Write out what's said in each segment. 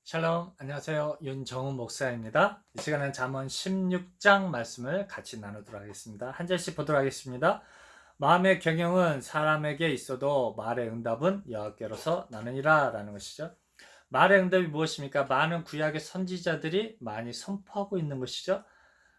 샬롬, 안녕하세요. 윤정훈 목사입니다. 이 시간은 잠언 16장 말씀을 같이 나누도록 하겠습니다. 한 절씩 보도록 하겠습니다. 마음의 경영은 사람에게 있어도 말의 응답은 여호와께로서 나느니라 라는 것이죠. 말의 응답이 무엇입니까? 많은 구약의 선지자들이 많이 선포하고 있는 것이죠.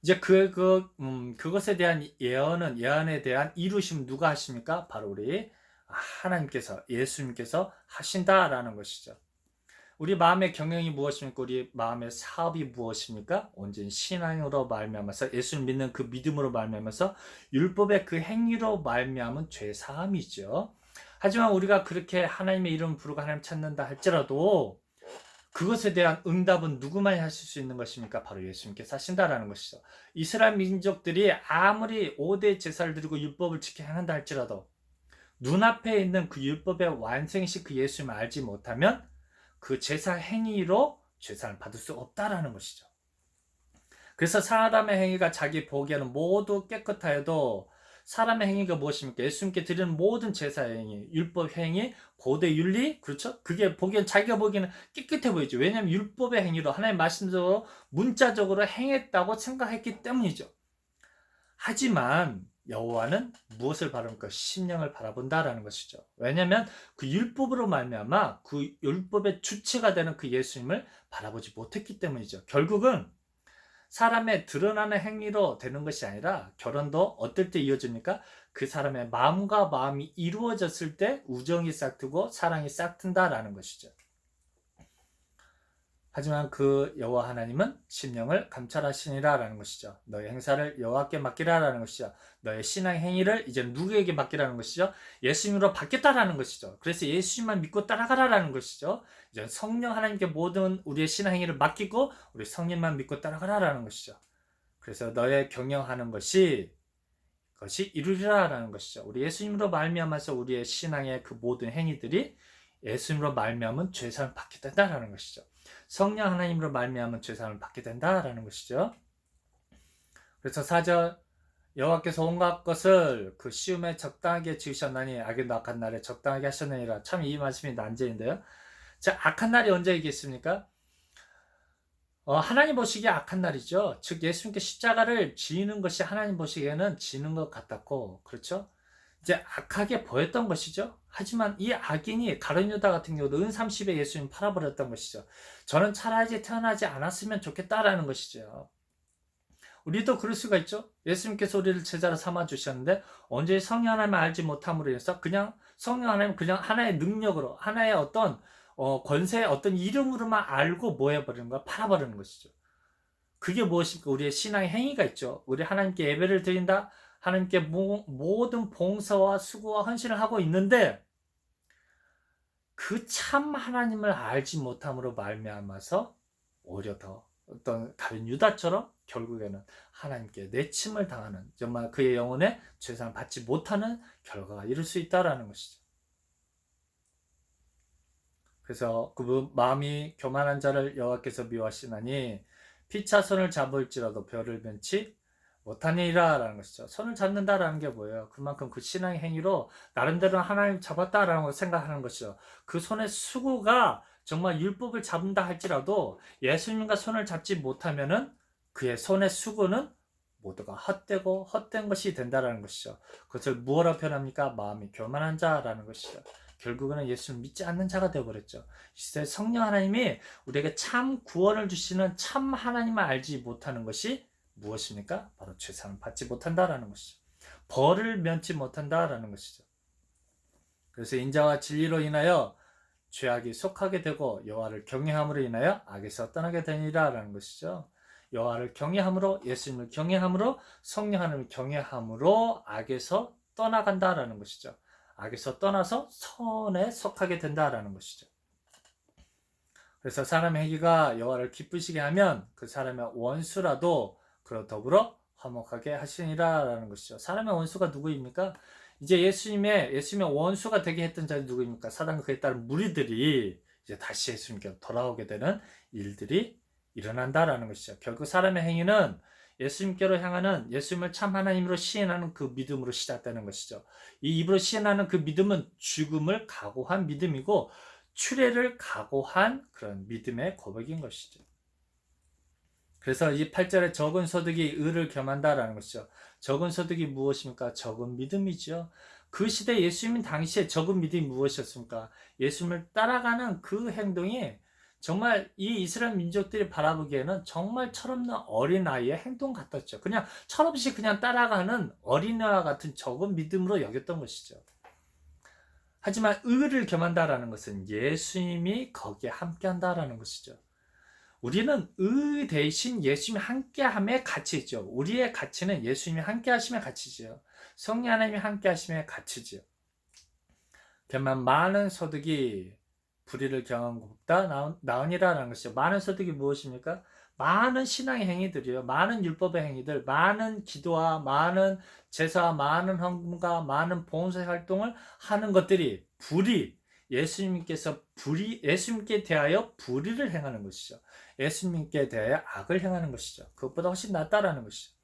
이제 그것에 대한 예언에 대한 이루심 누가 하십니까? 바로 우리 하나님께서, 예수님께서 하신다라는 것이죠. 우리 마음의 경영이 무엇입니까? 우리 마음의 사업이 무엇입니까? 온전히 신앙으로 말미암아서 예수를 믿는 그 믿음으로 말미암아서 율법의 그 행위로 말미암은 죄 사함이죠. 하지만 우리가 그렇게 하나님의 이름을 부르고 하나님 찾는다 할지라도 그것에 대한 응답은 누구만이 하실 수 있는 것입니까? 바로 예수님께서 하신다라는 것이죠. 이스라엘 민족들이 아무리 5대 제사를 드리고 율법을 지켜 행한다 할지라도 눈앞에 있는 그 율법의 완성이신 그 예수님을 알지 못하면 그 제사 행위로 제사를 받을 수 없다라는 것이죠. 그래서 사람의 행위가 자기 보기에는 모두 깨끗하여도 사람의 행위가 무엇입니까? 예수님께 드리는 모든 제사 행위, 율법 행위, 고대 윤리, 그렇죠? 그게 보기엔 자기가 보기에는 깨끗해 보이죠. 왜냐하면 율법의 행위로 하나님 말씀대로 문자적으로 행했다고 생각했기 때문이죠. 하지만 여호와는 무엇을 바라볼까? 심령을 바라본다라는 것이죠. 왜냐하면 그 율법으로 말미암아 그 율법의 주체가 되는 그 예수님을 바라보지 못했기 때문이죠. 결국은 사람의 드러나는 행위로 되는 것이 아니라 결혼도 어떨 때 이어집니까? 그 사람의 마음과 마음이 이루어졌을 때 우정이 싹트고 사랑이 싹튼다라는 것이죠. 하지만 그 여호와 하나님은 심령을 감찰하시니라라는 것이죠. 너의 행사를 여호와께 맡기라라는 것이죠. 너의 신앙 행위를 이제 누구에게 맡기라는 것이죠. 예수님으로 받겠다라는 것이죠. 그래서 예수님만 믿고 따라가라라는 것이죠. 이제 성령 하나님께 모든 우리의 신앙 행위를 맡기고 우리 성령만 믿고 따라가라라는 것이죠. 그래서 너의 경영하는 것이 이루리라라는 것이죠. 우리 예수님으로 말미암아서 우리의 신앙의 그 모든 행위들이 예수님으로 말미암은 죄사함을 받게 된다라는 것이죠. 성령 하나님으로 말미암은 죄사함을 받게 된다라는 것이죠. 그래서 4절 여호와께서 온갖 것을 그 시험에 적당하게 지으셨나니 악인도 악한 날에 적당하게 하셨느니라. 참 이 말씀이 난제인데요. 자, 악한 날이 언제이겠습니까? 하나님 보시기에 악한 날이죠. 즉 예수님께 십자가를 지는 것이 하나님 보시기에는 지는 것 같았고, 그렇죠? 이제 악하게 보였던 것이죠. 하지만 이 악인이 가룟 유다 같은 경우도 은 30에 예수님 팔아버렸던 것이죠. 저는 차라리 태어나지 않았으면 좋겠다라는 것이죠. 우리도 그럴 수가 있죠. 예수님께서 우리를 제자로 삼아 주셨는데 언제 성령 하나님을 알지 못함으로 해서 그냥 성령 하나님 그냥 하나의 능력으로 하나의 어떤 권세 어떤 이름으로만 알고 뭐 해버리는 거야? 팔아버리는 것이죠. 그게 무엇입니까? 우리의 신앙의 행위가 있죠. 우리 하나님께 예배를 드린다. 하나님께 모든 봉사와 수고와 헌신을 하고 있는데 그 참 하나님을 알지 못함으로 말미암아서 오히려 더 어떤 다른 유다처럼 결국에는 하나님께 내침을 당하는 정말 그의 영혼에 죄상을 받지 못하는 결과가 이룰 수 있다라는 것이죠. 그래서 그 마음이 교만한 자를 여호와께서 미워하시나니 피차 손을 잡을지라도 벼를 면치 못하니라라는 것이죠. 손을 잡는다라는 게 뭐예요? 그만큼 그 신앙의 행위로 나름대로 하나님 잡았다라는 걸 생각하는 것이죠. 그 손의 수고가 정말 율법을 잡는다 할지라도 예수님과 손을 잡지 못하면은 그의 손의 수고는 모두가 헛되고 헛된 것이 된다라는 것이죠. 그것을 무엇으로 표현합니까? 마음이 교만한 자라는 것이죠. 결국은 예수를 믿지 않는 자가 되어버렸죠. 이제 성령 하나님이 우리에게 참 구원을 주시는 참 하나님을 알지 못하는 것이 무엇입니까? 바로 죄사함을 받지 못한다라는 것이죠. 벌을 면치 못한다라는 것이죠. 그래서 인자와 진리로 인하여 죄악이 속하게 되고 여호와를 경외함으로 인하여 악에서 떠나게 되니라라는 것이죠. 여호와를 경외함으로 예수님을 경외함으로 성령 하나님을 경외함으로 악에서 떠나간다라는 것이죠. 악에서 떠나서 선에 속하게 된다라는 것이죠. 그래서 사람의 행위가 여호와를 기쁘시게 하면 그 사람의 원수라도 그로 더불어 화목하게 하시니라라는 것이죠. 사람의 원수가 누구입니까? 이제 예수님의 원수가 되게 했던 자들이 누구입니까? 사단과 그에 따른 무리들이 이제 다시 예수님께 돌아오게 되는 일들이 일어난다라는 것이죠. 결국 사람의 행위는 예수님께로 향하는 예수님을 참 하나님으로 시인하는 그 믿음으로 시작되는 것이죠. 이 입으로 시인하는 그 믿음은 죽음을 각오한 믿음이고 추례를 각오한 그런 믿음의 고백인 것이죠. 그래서 이 8절에 적은 소득이 의를 겸한다라는 것이죠. 적은 소득이 무엇입니까? 적은 믿음이죠. 그 시대 예수님 당시에 적은 믿음이 무엇이었습니까? 예수님을 따라가는 그 행동이 정말 이 이스라엘 민족들이 바라보기에는 정말 철없는 어린아이의 행동 같았죠. 그냥 철없이 그냥 따라가는 어린아이와 같은 적은 믿음으로 여겼던 것이죠. 하지만 의를 겸한다라는 것은 예수님이 거기에 함께한다라는 것이죠. 우리는 의 대신 예수님이 함께함의 가치죠. 우리의 가치는 예수님이 함께하심의 가치지요. 성령 하나님이 함께하심의 가치지요. 다만 많은 소득이 불의를 경한 것보다 나으니라는 것이죠. 많은 소득이 무엇입니까? 많은 신앙의 행위들이요. 많은 율법의 행위들, 많은 기도와 많은 제사와 많은 헌금과 많은 봉사 활동을 하는 것들이 예수님께 대하여 불의를 행하는 것이죠. 예수님께 대하여 악을 행하는 것이죠. 그것보다 훨씬 낫다라는 것이죠.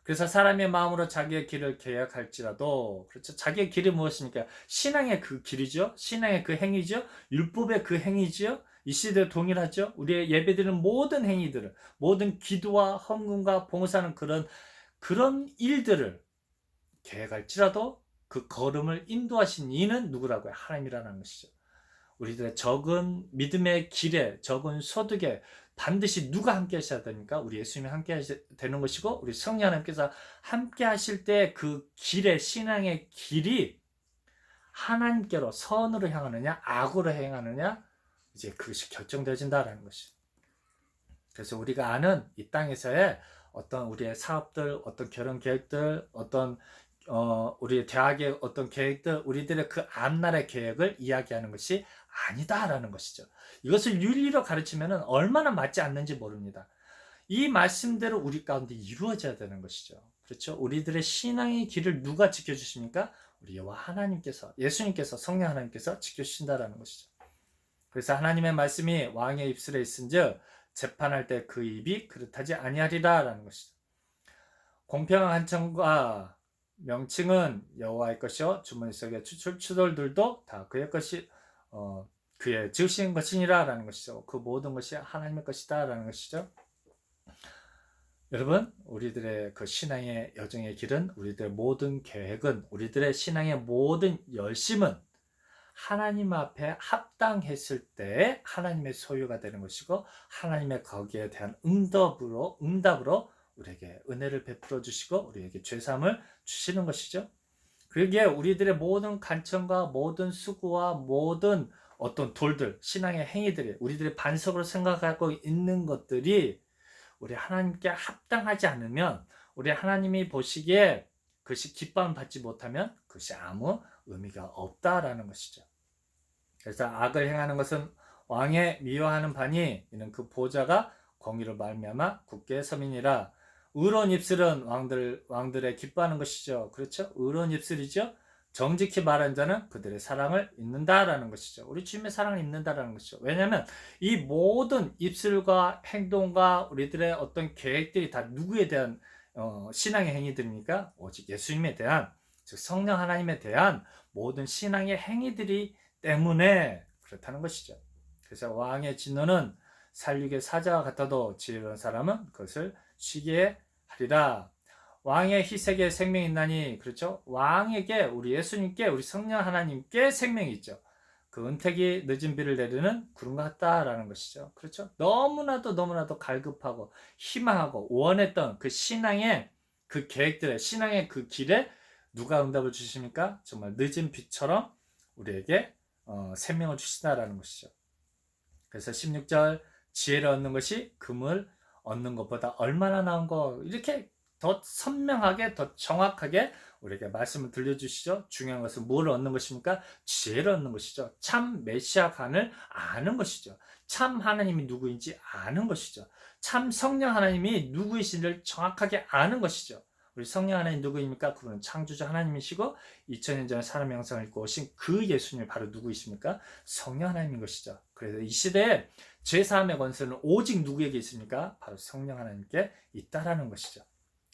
그래서 사람의 마음으로 자기의 길을 계획할지라도, 그렇죠. 자기의 길이 무엇입니까? 신앙의 그 길이죠. 신앙의 그 행위죠. 율법의 그 행위죠. 이 시대에 동일하죠. 우리의 예배드리는 모든 행위들을, 모든 기도와 헌금과 봉사는 그런 일들을 계획할지라도 그 걸음을 인도하신 이는 누구라고요? 하나님이라는 것이죠. 우리들의 적은 믿음의 길에, 적은 소득에 반드시 누가 함께 하셔야 됩니까? 우리 예수님이 함께 하셔야 되는 것이고, 우리 성령 하나님께서 함께 하실 때 그 길의, 신앙의 길이 하나님께로 선으로 향하느냐, 악으로 행하느냐, 이제 그것이 결정되어진다라는 것이죠. 그래서 우리가 아는 이 땅에서의 어떤 우리의 사업들, 어떤 결혼 계획들, 어떤 우리 대학의 어떤 계획들, 우리들의 그 앞날의 계획을 이야기하는 것이 아니다라는 것이죠. 이것을 윤리로 가르치면 얼마나 맞지 않는지 모릅니다. 이 말씀대로 우리 가운데 이루어져야 되는 것이죠. 그렇죠? 우리들의 신앙의 길을 누가 지켜주십니까? 우리 여호와 하나님께서, 예수님께서, 성령 하나님께서 지켜주신다라는 것이죠. 그래서 하나님의 말씀이 왕의 입술에 있은즉 재판할 때 그 입이 그릇하지 아니하리라라는 것이죠. 공평한 한청과 명칭은 여호와의 것이요 주머니 속의 추돌들도 다 그의 것이 그의 지으신 것이니라라는 것이죠. 그 모든 것이 하나님의 것이다라는 것이죠. 여러분, 우리들의 그 신앙의 여정의 길은, 우리들의 모든 계획은, 우리들의 신앙의 모든 열심은 하나님 앞에 합당했을 때 하나님의 소유가 되는 것이고, 하나님의 거기에 대한 응답으로 우리에게 은혜를 베풀어 주시고 우리에게 죄사함을 주시는 것이죠. 그게 우리들의 모든 간청과 모든 수고와 모든 어떤 돌들, 신앙의 행위들이, 우리들의 반석으로 생각하고 있는 것들이 우리 하나님께 합당하지 않으면, 우리 하나님이 보시기에 그것이 기쁨을 받지 못하면 그것이 아무 의미가 없다라는 것이죠. 그래서 악을 행하는 것은 왕의 미워하는 바니 이는 그 보좌가 공의로 말미암아 굳게 서민이라. 의로운 입술은 왕들의 기뻐하는 것이죠. 그렇죠? 의로운 입술이죠. 정직히 말한 자는 그들의 사랑을 입는다라는 것이죠. 우리 주님의 사랑을 입는다라는 것이죠. 왜냐하면 이 모든 입술과 행동과 우리들의 어떤 계획들이 다 누구에 대한 신앙의 행위들입니까? 오직 예수님에 대한, 즉 성령 하나님에 대한 모든 신앙의 행위들이 때문에 그렇다는 것이죠. 그래서 왕의 진노는 살육의 사자와 같아도 지혜로운 사람은 그것을 쉬게 하리라. 왕의 희색에 생명이 있나니, 그렇죠? 왕에게, 우리 예수님께, 우리 성령 하나님께 생명이 있죠. 그 은택이 늦은 비를 내리는 구름과 같다라는 것이죠. 그렇죠? 너무나도 갈급하고 희망하고 원했던 그 신앙의 그 계획들의, 신앙의 그 길에 누가 응답을 주십니까? 정말 늦은 비처럼 우리에게 생명을 주시다라는 것이죠. 그래서 16절, 지혜를 얻는 것이 금을 얻는 것보다 얼마나 나은 거, 이렇게 더 선명하게, 더 정확하게 우리에게 말씀을 들려주시죠. 중요한 것은 뭘 얻는 것입니까? 지혜를 얻는 것이죠. 참 메시아간을 아는 것이죠. 참 하나님이 누구인지 아는 것이죠. 참 성령 하나님이 누구이신지를 정확하게 아는 것이죠. 우리 성령 하나님 누구입니까? 그분은 창조주 하나님이시고 2000년 전에 사람의 형상을 입고 오신 그 예수님이 바로 누구이십니까? 성령 하나님인 것이죠. 그래서 이 시대에 죄사함의 권세는 오직 누구에게 있습니까? 바로 성령 하나님께 있다라는 것이죠.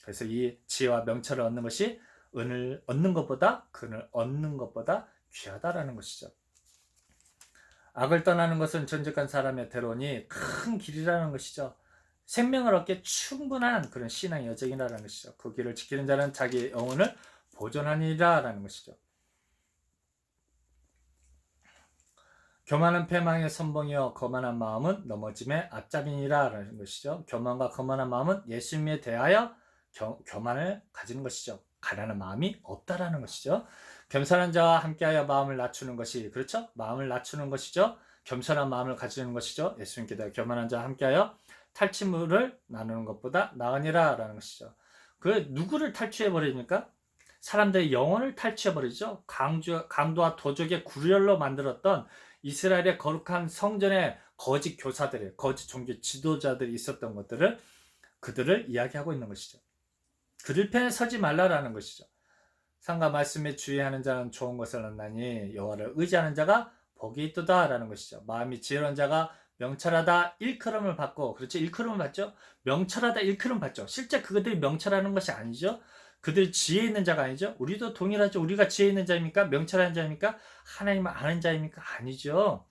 그래서 이 지혜와 명철을 얻는 것이 은을 얻는 것보다, 금을 얻는 것보다 귀하다라는 것이죠. 악을 떠나는 것은 전적한 사람의 대론이 큰 길이라는 것이죠. 생명을 얻기에 충분한 그런 신앙의 여정이라는 것이죠. 그 길을 지키는 자는 자기의 영혼을 보존하니라라는 것이죠. 교만은 패망의 선봉이요 거만한 마음은 넘어짐의 앞잡이니라라는 것이죠. 교만과 거만한 마음은 예수님에 대하여 교만을 가지는 것이죠. 가난한 마음이 없다라는 것이죠. 겸손한 자와 함께하여 마음을 낮추는 것이 그렇죠? 마음을 낮추는 것이죠. 겸손한 마음을 가지는 것이죠. 예수님께 대하여 교만한 자와 함께하여 탈취물을 나누는 것보다 나으니라라는 것이죠. 그 누구를 탈취해 버리니까 사람들의 영혼을 탈취해 버리죠. 강도와 도적의 구렬로 만들었던 이스라엘의 거룩한 성전에 거짓 교사들이, 거짓 종교 지도자들이 있었던 것들을 그들을 이야기하고 있는 것이죠. 그들 편에 서지 말라라는 것이죠. 상과 말씀에 주의하는 자는 좋은 것을 얻나니 여호와를 의지하는 자가 복이 있도다라는 것이죠. 마음이 지혜로운 자가 명철하다 일컬음을 받고, 그렇죠? 일컬음을 받죠. 명철하다 일컬음 받죠. 실제 그들이 명철하는 것이 아니죠. 그들 지혜 있는 자가 아니죠. 우리도 동일하죠. 우리가 지혜 있는 자입니까? 명철한 자입니까? 하나님을 아는 자입니까? 아니죠.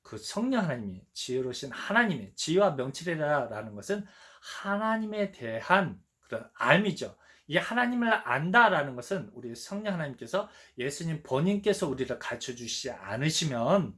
그 성령 하나님이, 지혜로우신 하나님의 지혜와 명철이라는 것은 하나님에 대한 그런 알미죠. 이 하나님을 안다라는 것은 우리 성령 하나님께서, 예수님 본인께서 우리를 가르쳐 주시지 않으시면,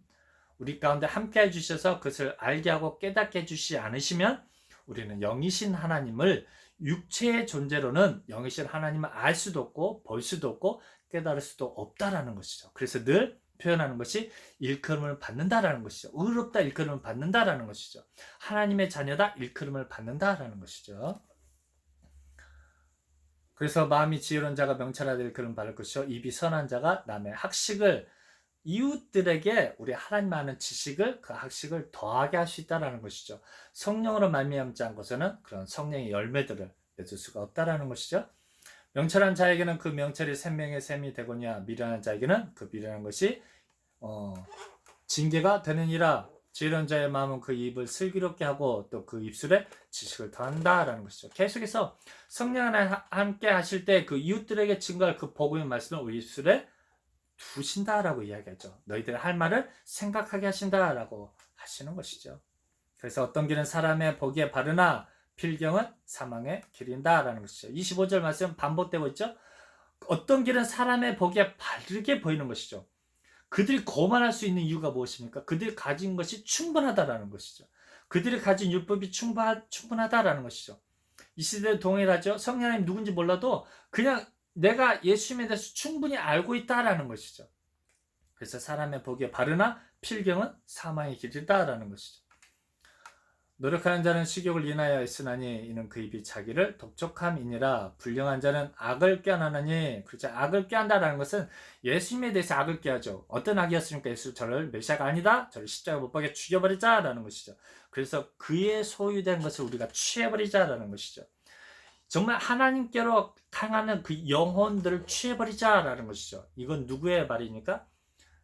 우리 가운데 함께 해주셔서 그것을 알게 하고 깨닫게 해주시지 않으시면 우리는 영이신 하나님을, 육체의 존재로는 영이신 하나님을 알 수도 없고 볼 수도 없고 깨달을 수도 없다라는 것이죠. 그래서 늘 표현하는 것이 일컬음을 받는다라는 것이죠. 의롭다 일컬음을 받는다라는 것이죠. 하나님의 자녀다 일컬음을 받는다라는 것이죠. 그래서 마음이 지혜로운 자가 명철하다 일컬음 받을 것이요 입이 선한 자가 남의 학식을, 이웃들에게 우리 하나님 아는 지식을, 그 학식을 더하게 할 수 있다는 것이죠. 성령으로 말미암지 않고서는 그런 성령의 열매들을 맺을 수가 없다는 것이죠. 명철한 자에게는 그 명철이 생명의 샘이 되거니와 미련한 자에게는 그 미련한 것이 징계가 되느니라. 지혜로운 자의 마음은 그 입을 슬기롭게 하고 또 그 입술에 지식을 더한다라는 것이죠. 계속해서 성령 하나님 함께 하실 때 그 이웃들에게 증거할 그 복음의 말씀을 우리 입술에 두신다라고 이야기하죠. 너희들 할 말을 생각하게 하신다라고 하시는 것이죠. 그래서 어떤 길은 사람의 보기에 바르나 필경은 사망의 길인다라는 것이죠. 25절 말씀 반복되고 있죠. 어떤 길은 사람의 보기에 바르게 보이는 것이죠. 그들이 거만할 수 있는 이유가 무엇입니까? 그들이 가진 것이 충분하다라는 것이죠. 그들이 가진 율법이 충분하다라는 것이죠. 이 시대에 동일하죠. 성령 하나님 누군지 몰라도 그냥 내가 예수님에 대해서 충분히 알고 있다라는 것이죠. 그래서 사람의 보기에 바르나 필경은 사망의 길이다라는 것이죠. 노력하는 자는 식욕을 인하여 있으나니 이는 그 입이 자기를 독촉함이니라. 불량한 자는 악을 꾀하나니, 그렇죠. 악을 꾀한다라는 것은 예수님에 대해서 악을 꾀하죠. 어떤 악이었습니까? 예수 저를 메시아가 아니다, 저를 십자가 못 박에 죽여버리자라는 것이죠. 그래서 그의 소유된 것을 우리가 취해버리자라는 것이죠. 정말 하나님께로 향하는 그 영혼들을 취해버리자라는 것이죠. 이건 누구의 말입니까?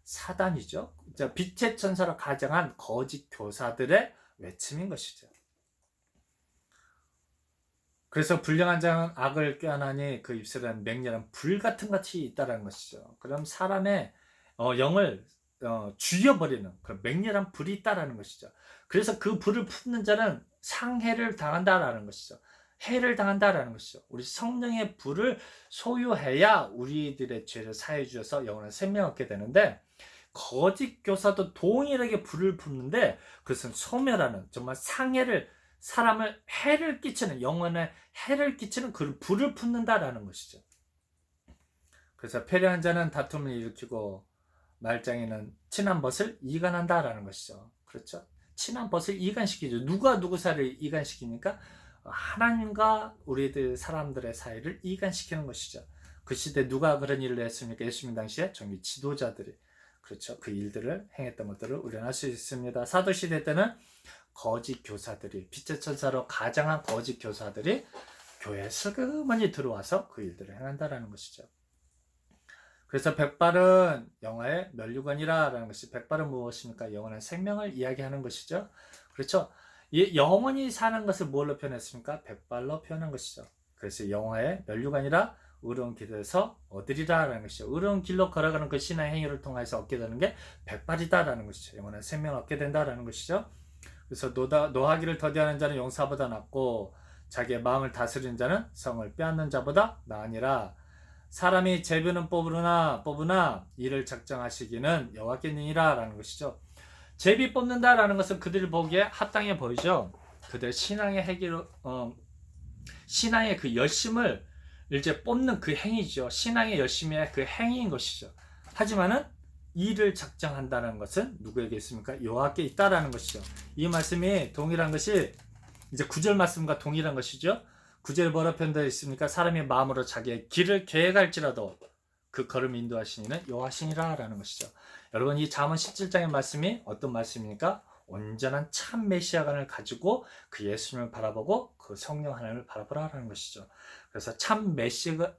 사단이죠. 빛의 천사로 가정한 거짓 교사들의 외침인 것이죠. 그래서 불량한 자는 악을 꾀하나니 그 입술에는 맹렬한 불 같은 것이 있다는 것이죠. 그럼 사람의 영을 죽여버리는 그런 맹렬한 불이 있다는 것이죠. 그래서 그 불을 품는 자는 상해를 당한다라는 것이죠. 해를 당한다라는 것이죠. 우리 성령의 불을 소유해야 우리들의 죄를 사해 주셔서 영원한 생명을 얻게 되는데, 거짓 교사도 동일하게 불을 품는데 그것은 소멸하는, 정말 상해를, 사람을 해를 끼치는, 영혼에 해를 끼치는 그 불을 품는다라는 것이죠. 그래서 패려한 자는 다툼을 일으키고 말장이는 친한 벗을 이간한다라는 것이죠. 그렇죠? 친한 벗을 이간시키죠. 누가 누구 사이를 이간시키니까 하나님과 우리들 사람들의 사이를 이간시키는 것이죠. 그 시대 누가 그런 일을 했습니까? 예수님 당시에 종교 지도자들이, 그렇죠, 그 일들을 행했던 것들을 우려낼 수 있습니다. 사도시대 때는 거짓 교사들이, 빛의 천사로 가장한 거짓 교사들이 교회에 슬그머니 들어와서 그 일들을 행한다라는 것이죠. 그래서 백발은 영화의 면류관이라는 것이, 백발은 무엇입니까? 영원한 생명을 이야기하는 것이죠. 그렇죠. 이 영원히 사는 것을 뭘로 표현했습니까? 백발로 표현한 것이죠. 그래서 영화의 면류관이라 의로운 길에서 얻으리라라는 것이죠. 의로운 길로 걸어가는 그 신앙의 행위를 통해서 얻게 되는 게 백발이다라는 것이죠. 영원한 생명을 얻게 된다라는 것이죠. 그래서 노하기를 더디하는 자는 용사보다 낫고 자기의 마음을 다스리는 자는 성을 빼앗는 자보다 나으니라. 사람이 제비는 뽑으나 이를 작정하시기는 여호와께니라 라는 것이죠. 제비 뽑는다라는 것은 그들 보기에 합당해 보이죠. 그들 신앙의 신앙의 그 열심을 이제 뽑는 그 행위죠. 신앙의 열심의 그 행위인 것이죠. 하지만은 이를 작정한다는 것은 누구에게 있습니까? 여호와께 있다라는 것이죠. 이 말씀이 동일한 것이 이제 9절 말씀과 동일한 것이죠. 9절 뭐라 표현되어 있습니까? 사람이 마음으로 자기의 길을 계획할지라도 그 걸음 인도하신 이는 여호와시니라 라는 것이죠. 여러분, 이 잠언 17장의 말씀이 어떤 말씀입니까? 온전한 참 메시아관을 가지고 그 예수님을 바라보고 그 성령 하나님을 바라보라라는 것이죠. 그래서 참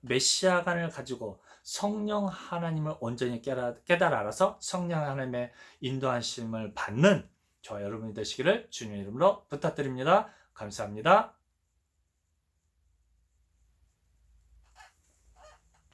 메시아관을 가지고 성령 하나님을 온전히 깨달아 알아서 성령 하나님의 인도하심을 받는 저와 여러분이 되시기를 주님의 이름으로 부탁드립니다. 감사합니다.